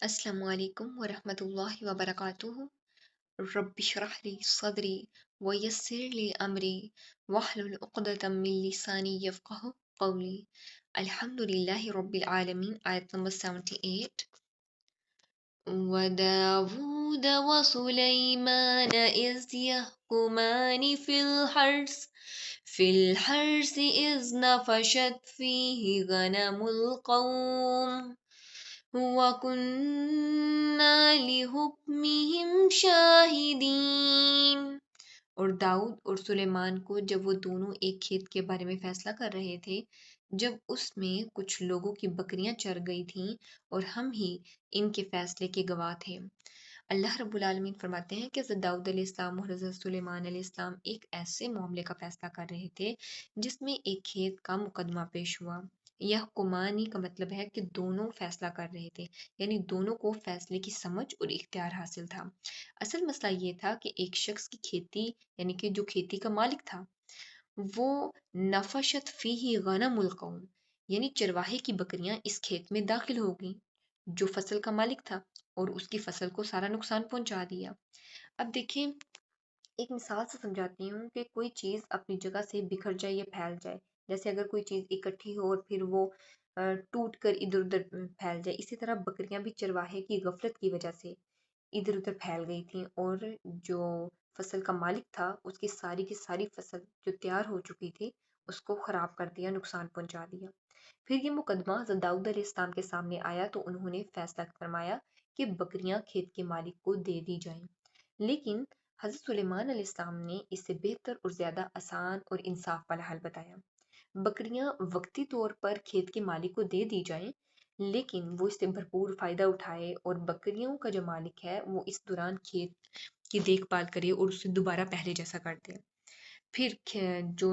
السلام علیکم ورحمۃ اللہ وبرکاتہ۔ رب اشرح لی صدری ویسر لی امری واحلل عقدۃ من لسانی یفقہوا قولی۔ الحمد للہ رب العالمین۔ آیت نمبر 78۔ وَدَاوُودَ وَسُلَيْمَانَ إِذْ يَحْكُمَانِ فِي الْحَرْثِ إِذْ نَفَشَتْ فِيهِ غَنَمُ الْقَوْمِ وَكُنَّا لِحُكْمِهِمْ شَاهِدِينَ۔ اور داؤد اور سلیمان کو جب وہ دونوں ایک کھیت کے بارے میں فیصلہ کر رہے تھے، جب اس میں کچھ لوگوں کی بکریاں چر گئی تھیں اور ہم ہی ان کے فیصلے کے گواہ تھے۔ اللہ رب العالمین فرماتے ہیں کہ حضرت داؤد علیہ السلام اور حضرت سلیمان علیہ السلام ایک ایسے معاملے کا فیصلہ کر رہے تھے جس میں ایک کھیت کا مقدمہ پیش ہوا۔ یہ کمانی کا مطلب ہے کہ دونوں فیصلہ کر رہے تھے، یعنی دونوں کو فیصلے کی سمجھ اور اختیار حاصل تھا۔ اصل مسئلہ یہ تھا کہ ایک شخص کی کھیتی، یعنی کہ جو کھیتی کا مالک تھا، وہ نفشت فیہ غنم القوم، یعنی چرواہے کی بکریاں اس کھیت میں داخل ہو گئیں جو فصل کا مالک تھا، اور اس کی فصل کو سارا نقصان پہنچا دیا۔ اب دیکھیں، ایک مثال سے سمجھاتی ہوں کہ کوئی چیز اپنی جگہ سے بکھر جائے یا پھیل جائے، جیسے اگر کوئی چیز اکٹھی ہو اور پھر وہ ٹوٹ کر ادھر ادھر پھیل جائے، اسی طرح بکریاں بھی چرواہے کی غفلت کی وجہ سے ادھر ادھر پھیل گئی تھیں، اور جو فصل کا مالک تھا اس کی ساری فصل جو تیار ہو چکی تھی اس کو خراب کر دیا، نقصان پہنچا دیا۔ پھر یہ مقدمہ حضرت داؤد علیہ السلام کے سامنے آیا تو انہوں نے فیصلہ فرمایا کہ بکریاں کھیت کے مالک کو دے دی جائیں، لیکن حضرت سلیمان علیہ السلام نے اس سے بہتر اور زیادہ آسان اور انصاف والا حل بتایا۔ بکریاں وقتی طور پر کھیت کے مالک کو دے دی جائیں، لیکن وہ اس سے بھرپور فائدہ اٹھائے، اور بکریوں کا جو مالک ہے وہ اس دوران کھیت کی دیکھ بھال کرے اور اسے دوبارہ پہلے جیسا کر دے۔ پھر جو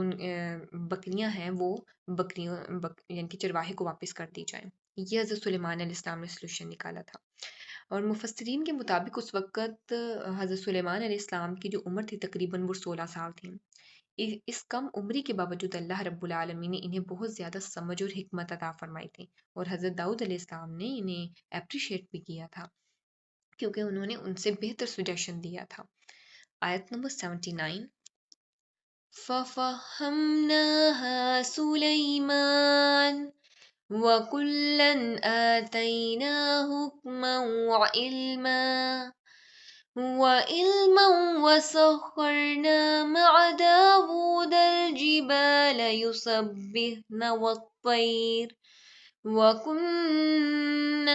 بکریاں ہیں وہ یعنی کہ چرواہے کو واپس کر دی جائیں۔ یہ حضرت سلیمان علیہ السلام نے سلوشن نکالا تھا، اور مفسرین کے مطابق اس وقت حضرت سلیمان علیہ السلام کی جو عمر تھی تقریباً وہ 16 سال تھی۔ اس کم عمری کے باوجود اللہ رب العالمین نے انہیں بہت زیادہ سمجھ اور حکمت عطا فرمائی تھی، اور حضرت داؤد علیہ السلام نے انہیں اپریشیٹ بھی کیا تھا کیونکہ انہوں نے ان سے بہتر سجیشن دیا تھا۔ آیت نمبر 79۔ فَفَهَّمْنَاهَا سُلَيْمَانَ وَكُلًّا آتَيْنَا حُكْمًا وَعِلْمًا وَسَخَّرْنَا مَعَ دَاوُودَ الْجِبَالَ يُسَبِّحْنَ وَالطَّيْرَ وَكُنَّا